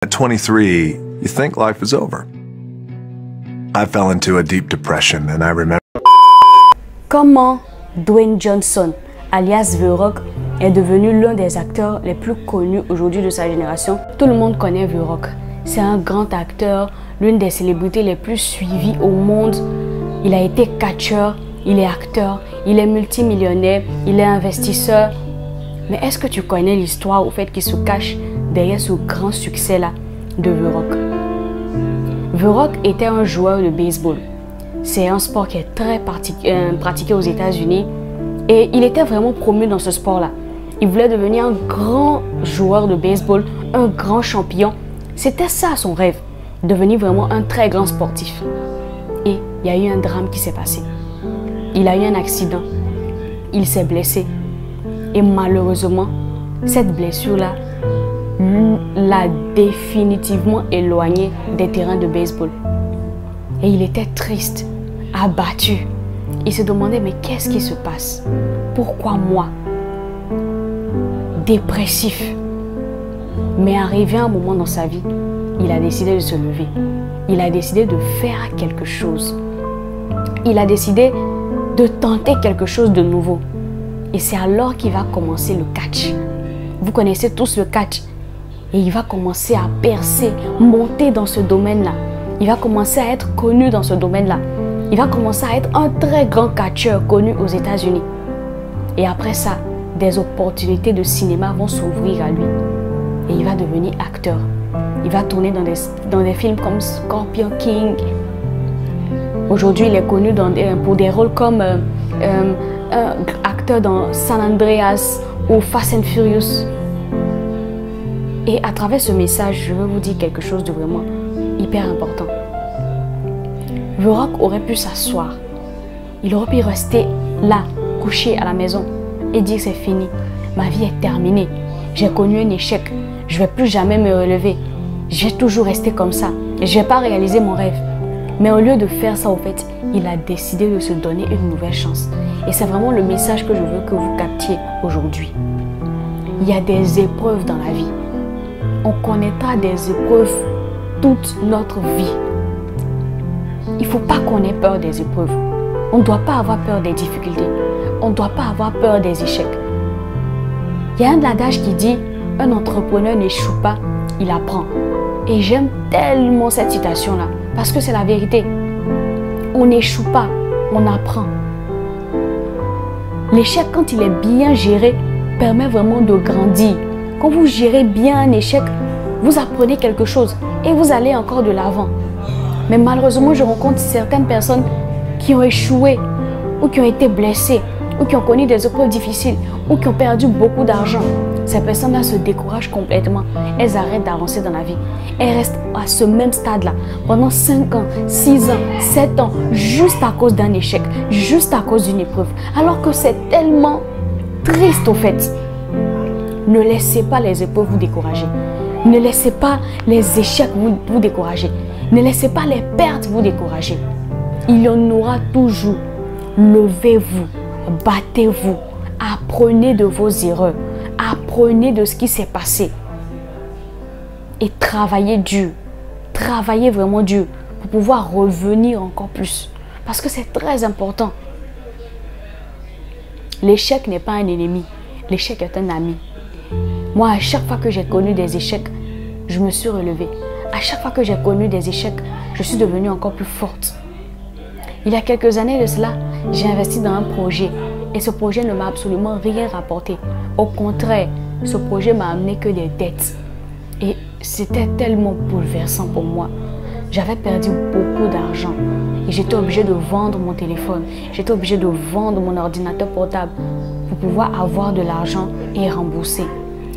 At 23, you think life is over. I fell into a deep depression and I remember... Comment Dwayne Johnson, alias The Rock, est devenu l'un des acteurs les plus connus aujourd'hui de sa génération? Tout le monde connaît The Rock. C'est un grand acteur, l'une des célébrités les plus suivies au monde. Il a été catcheur, il est acteur, il est multimillionnaire, il est investisseur. Mais est-ce que tu connais l'histoire au fait qu'il se cache derrière ce grand succès-là de The Rock? The Rock était un joueur de baseball. C'est un sport qui est très pratiqué aux États-Unis et il était vraiment promu dans ce sport-là. Il voulait devenir un grand joueur de baseball, un grand champion. C'était ça son rêve, devenir vraiment un très grand sportif. Et il y a eu un drame qui s'est passé. Il a eu un accident. Il s'est blessé. Et malheureusement, cette blessure-là l'a définitivement éloigné des terrains de baseball. Et il était triste, abattu. Il se demandait, mais qu'est-ce qui se passe? Pourquoi moi? Dépressif. Mais arrivé un moment dans sa vie, il a décidé de se lever. Il a décidé de faire quelque chose. Il a décidé de tenter quelque chose de nouveau. Et c'est alors qu'il va commencer le catch. Vous connaissez tous le catch. Et il va commencer à percer, monter dans ce domaine-là. Il va commencer à être connu dans ce domaine-là. Il va commencer à être un très grand catcheur connu aux États-Unis. Et après ça, des opportunités de cinéma vont s'ouvrir à lui. Et il va devenir acteur. Il va tourner dans des films comme Scorpion King. Aujourd'hui, il est connu pour des rôles comme acteur dans San Andreas ou Fast and Furious. Et à travers ce message, je veux vous dire quelque chose de vraiment hyper important. The Rock aurait pu s'asseoir. Il aurait pu rester là, couché à la maison et dire c'est fini. Ma vie est terminée. J'ai connu un échec. Je ne vais plus jamais me relever. Je vais toujours rester comme ça. Je ne vais pas réaliser mon rêve. Mais au lieu de faire ça, au fait, il a décidé de se donner une nouvelle chance. Et c'est vraiment le message que je veux que vous captiez aujourd'hui. Il y a des épreuves dans la vie. On connaîtra des épreuves toute notre vie. Il ne faut pas qu'on ait peur des épreuves. On ne doit pas avoir peur des difficultés. On ne doit pas avoir peur des échecs. Il y a un adage qui dit « Un entrepreneur n'échoue pas, il apprend ». Et j'aime tellement cette citation-là parce que c'est la vérité. On n'échoue pas, on apprend. L'échec, quand il est bien géré, permet vraiment de grandir. Quand vous gérez bien un échec, vous apprenez quelque chose et vous allez encore de l'avant. Mais malheureusement, je rencontre certaines personnes qui ont échoué ou qui ont été blessées ou qui ont connu des épreuves difficiles ou qui ont perdu beaucoup d'argent. Ces personnes-là se découragent complètement. Elles arrêtent d'avancer dans la vie. Elles restent à ce même stade-là pendant 5 ans, 6 ans, 7 ans, juste à cause d'un échec, juste à cause d'une épreuve. Alors que c'est tellement triste au fait. Ne laissez pas les épreuves vous décourager. Ne laissez pas les échecs vous décourager. Ne laissez pas les pertes vous décourager. Il y en aura toujours. Levez-vous, battez-vous, apprenez de vos erreurs, apprenez de ce qui s'est passé. Et travaillez dur, travaillez vraiment dur pour pouvoir revenir encore plus. Parce que c'est très important. L'échec n'est pas un ennemi, l'échec est un ami. Moi, à chaque fois que j'ai connu des échecs, je me suis relevée. À chaque fois que j'ai connu des échecs, je suis devenue encore plus forte. Il y a quelques années de cela, j'ai investi dans un projet et ce projet ne m'a absolument rien rapporté. Au contraire, ce projet m'a amené que des dettes. Et c'était tellement bouleversant pour moi. J'avais perdu beaucoup d'argent et j'étais obligée de vendre mon téléphone. J'étais obligée de vendre mon ordinateur portable pour pouvoir avoir de l'argent et rembourser.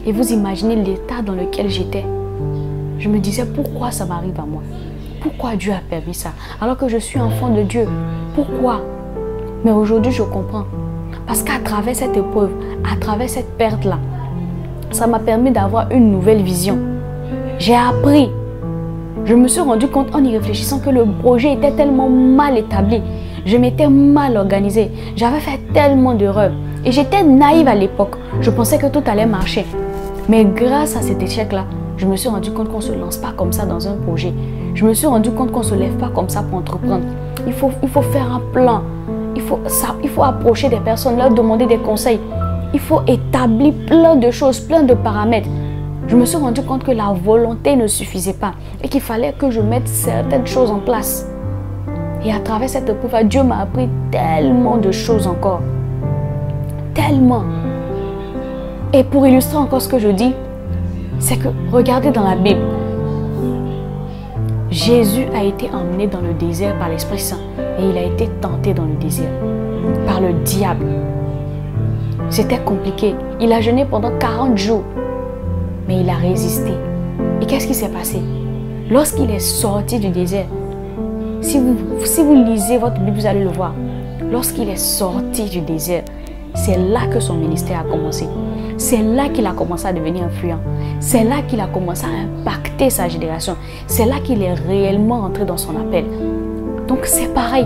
Et vous imaginez l'état dans lequel j'étais. Je me disais, pourquoi ça m'arrive à moi? Pourquoi Dieu a permis ça? Alors que je suis enfant de Dieu. Pourquoi? Mais aujourd'hui, je comprends. Parce qu'à travers cette épreuve, à travers cette perte-là, ça m'a permis d'avoir une nouvelle vision. J'ai appris. Je me suis rendu compte en y réfléchissant que le projet était tellement mal établi. Je m'étais mal organisée. J'avais fait tellement d'erreurs. Et j'étais naïve à l'époque. Je pensais que tout allait marcher. Mais grâce à cet échec-là, Je me suis rendu compte qu'on ne se lance pas comme ça dans un projet. Je me suis rendu compte qu'on ne se lève pas comme ça pour entreprendre. Il faut faire un plan. Il faut approcher des personnes, leur demander des conseils. Il faut établir plein de choses, plein de paramètres. Je me suis rendu compte que la volonté ne suffisait pas et qu'il fallait que je mette certaines choses en place. Et à travers cette épreuve, Dieu m'a appris tellement de choses encore. Tellement. Et pour illustrer encore ce que je dis, c'est que regardez dans la Bible. Jésus a été emmené dans le désert par l'Esprit Saint et il a été tenté dans le désert par le diable. C'était compliqué. Il a jeûné pendant 40 jours, mais il a résisté. Et qu'est-ce qui s'est passé? Lorsqu'il est sorti du désert, si vous lisez votre Bible, vous allez le voir. Lorsqu'il est sorti du désert, c'est là que son ministère a commencé. C'est là qu'il a commencé à devenir influent. C'est là qu'il a commencé à impacter sa génération. C'est là qu'il est réellement entré dans son appel. Donc c'est pareil.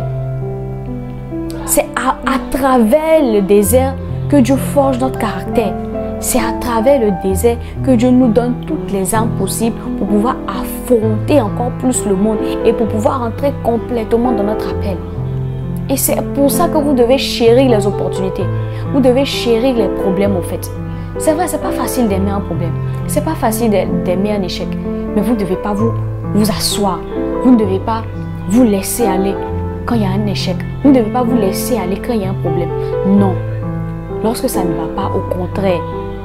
C'est à travers le désert que Dieu forge notre caractère. C'est à travers le désert que Dieu nous donne toutes les armes possibles pour pouvoir affronter encore plus le monde et pour pouvoir entrer complètement dans notre appel. Et c'est pour ça que vous devez chérir les opportunités. Vous devez chérir les problèmes au fait. C'est vrai, c'est pas facile d'aimer un problème. C'est pas facile d'aimer un échec. Mais vous ne devez pas vous asseoir. Vous ne devez pas vous laisser aller quand il y a un échec. Vous ne devez pas vous laisser aller quand il y a un problème. Non. Lorsque ça ne va pas, au contraire,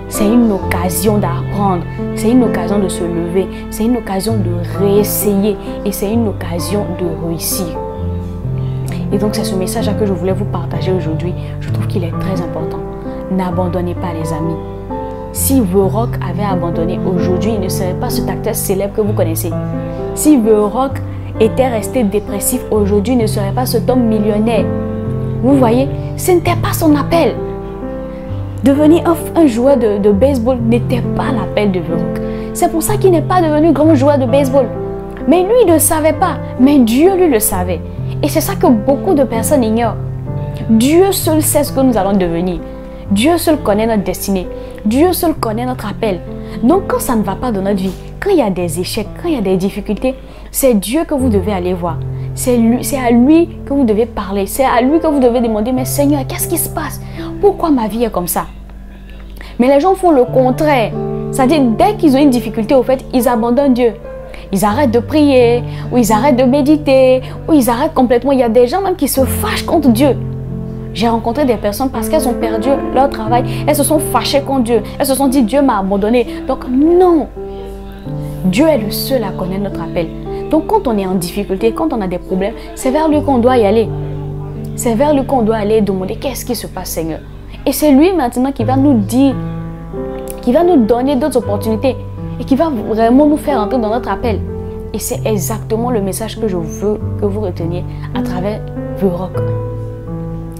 c'est une occasion d'apprendre. C'est une occasion de se lever. C'est une occasion de réessayer. Et c'est une occasion de réussir. Et donc c'est ce message-là que je voulais vous partager aujourd'hui. Je trouve qu'il est très important. N'abandonnez pas les amis. Si The Rock avait abandonné aujourd'hui, il ne serait pas cet acteur célèbre que vous connaissez. Si The Rock était resté dépressif aujourd'hui, il ne serait pas cet homme millionnaire. Vous voyez, ce n'était pas son appel. Devenir un joueur de baseball n'était pas l'appel de The Rock. C'est pour ça qu'il n'est pas devenu grand joueur de baseball. Mais lui, il ne savait pas. Mais Dieu, lui, le savait. Et c'est ça que beaucoup de personnes ignorent. Dieu seul sait ce que nous allons devenir. Dieu seul connaît notre destinée. Dieu seul connaît notre appel. Donc quand ça ne va pas dans notre vie, quand il y a des échecs, quand il y a des difficultés, c'est Dieu que vous devez aller voir. C'est à lui que vous devez parler. C'est à lui que vous devez demander, mais Seigneur, qu'est-ce qui se passe? Pourquoi ma vie est comme ça? Mais les gens font le contraire. C'est-à-dire, dès qu'ils ont une difficulté, au fait, ils abandonnent Dieu. Ils arrêtent de prier, ou ils arrêtent de méditer, ou ils arrêtent complètement. Il y a des gens même qui se fâchent contre Dieu. J'ai rencontré des personnes parce qu'elles ont perdu leur travail. Elles se sont fâchées contre Dieu. Elles se sont dit, Dieu m'a abandonné. Donc non. Dieu est le seul à connaître notre appel. Donc quand on est en difficulté, quand on a des problèmes, c'est vers lui qu'on doit y aller. C'est vers lui qu'on doit aller et demander, qu'est-ce qui se passe, Seigneur? Et c'est lui maintenant qui va nous dire, qui va nous donner d'autres opportunités et qui va vraiment nous faire entrer dans notre appel. Et c'est exactement le message que je veux que vous reteniez à travers The Rock.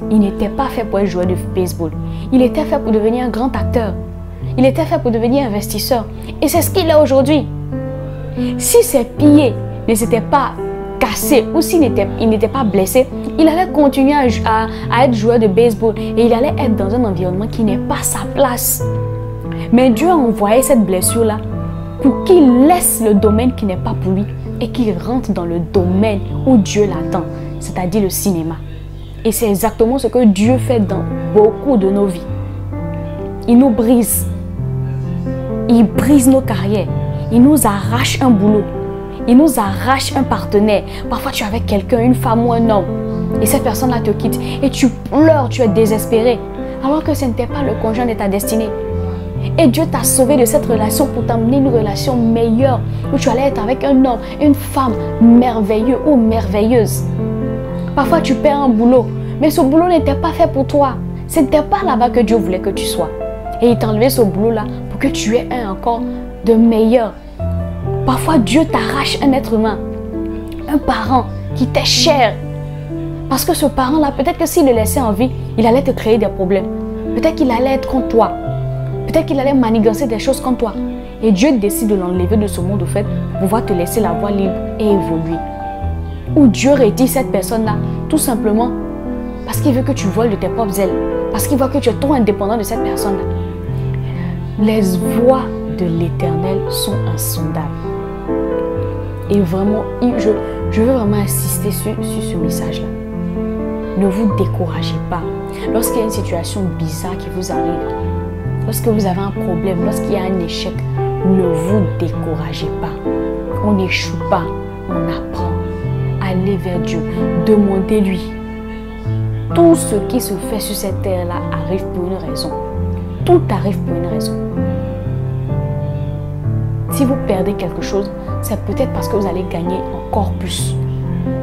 Il n'était pas fait pour être joueur de baseball. Il était fait pour devenir un grand acteur. Il était fait pour devenir investisseur. Et c'est ce qu'il est aujourd'hui. Si ses pieds ne s'étaient pas cassés ou s'il n'était pas blessé, il allait continuer à être joueur de baseball et il allait être dans un environnement qui n'est pas sa place. Mais Dieu a envoyé cette blessure-là pour qu'il laisse le domaine qui n'est pas pour lui et qu'il rentre dans le domaine où Dieu l'attend, c'est-à-dire le cinéma. Et c'est exactement ce que Dieu fait dans beaucoup de nos vies. Il nous brise. Il brise nos carrières. Il nous arrache un boulot. Il nous arrache un partenaire. Parfois, tu es avec quelqu'un, une femme ou un homme. Et cette personne-là te quitte. Et tu pleures, tu es désespéré. Alors que ce n'était pas le conjoint de ta destinée. Et Dieu t'a sauvé de cette relation pour t'amener une relation meilleure. Où tu allais être avec un homme, une femme merveilleux ou merveilleuse. Parfois, tu perds un boulot. Mais ce boulot n'était pas fait pour toi. Ce n'était pas là-bas que Dieu voulait que tu sois. Et il t'a enlevé ce boulot-là pour que tu aies un encore de meilleur. Parfois, Dieu t'arrache un être humain. Un parent qui t'est cher. Parce que ce parent-là, peut-être que s'il le laissait en vie, il allait te créer des problèmes. Peut-être qu'il allait être contre toi. Peut-être qu'il allait manigancer des choses contre toi. Et Dieu décide de l'enlever de ce monde au fait pour pouvoir te laisser la voie libre et évoluer. Ou Dieu retire cette personne-là tout simplement parce qu'il veut que tu voles de tes propres ailes. Parce qu'il voit que tu es trop indépendant de cette personne-là. Les voies de l'Éternel sont insondables. Et vraiment, je veux vraiment insister sur ce message-là. Ne vous découragez pas. Lorsqu'il y a une situation bizarre qui vous arrive, lorsque vous avez un problème, lorsqu'il y a un échec, ne vous découragez pas. On n'échoue pas, on apprend. Allez vers Dieu, demandez-lui. Tout ce qui se fait sur cette terre-là arrive pour une raison. Tout arrive pour une raison. Si vous perdez quelque chose, c'est peut-être parce que vous allez gagner encore plus.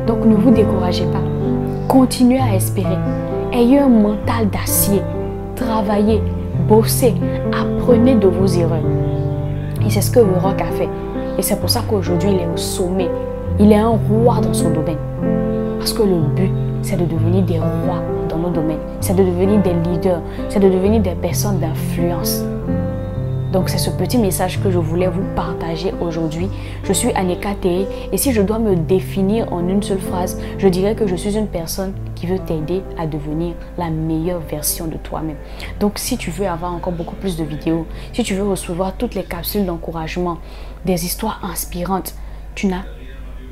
Donc ne vous découragez pas. Continuez à espérer. Ayez un mental d'acier. Travaillez, bossez, apprenez de vos erreurs. Et c'est ce que le roc a fait. Et c'est pour ça qu'aujourd'hui, il est au sommet. Il est un roi dans son domaine. Parce que le but, c'est de devenir des rois dans nos domaines. C'est de devenir des leaders. C'est de devenir des personnes d'influence. Donc c'est ce petit message que je voulais vous partager aujourd'hui. Je suis Aneka Teye et si je dois me définir en une seule phrase, je dirais que je suis une personne qui veut t'aider à devenir la meilleure version de toi-même. Donc si tu veux avoir encore beaucoup plus de vidéos, si tu veux recevoir toutes les capsules d'encouragement, des histoires inspirantes, tu n'as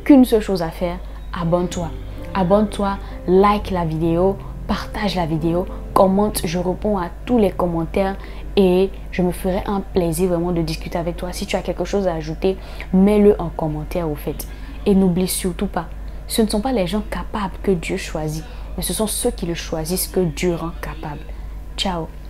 qu'une seule chose à faire, abonne-toi. Abonne-toi, like la vidéo, partage la vidéo, commente, je réponds à tous les commentaires et je me ferai un plaisir vraiment de discuter avec toi. Si tu as quelque chose à ajouter, mets-le en commentaire au fait. Et n'oublie surtout pas, ce ne sont pas les gens capables que Dieu choisit, mais ce sont ceux qui le choisissent que Dieu rend capable. Ciao!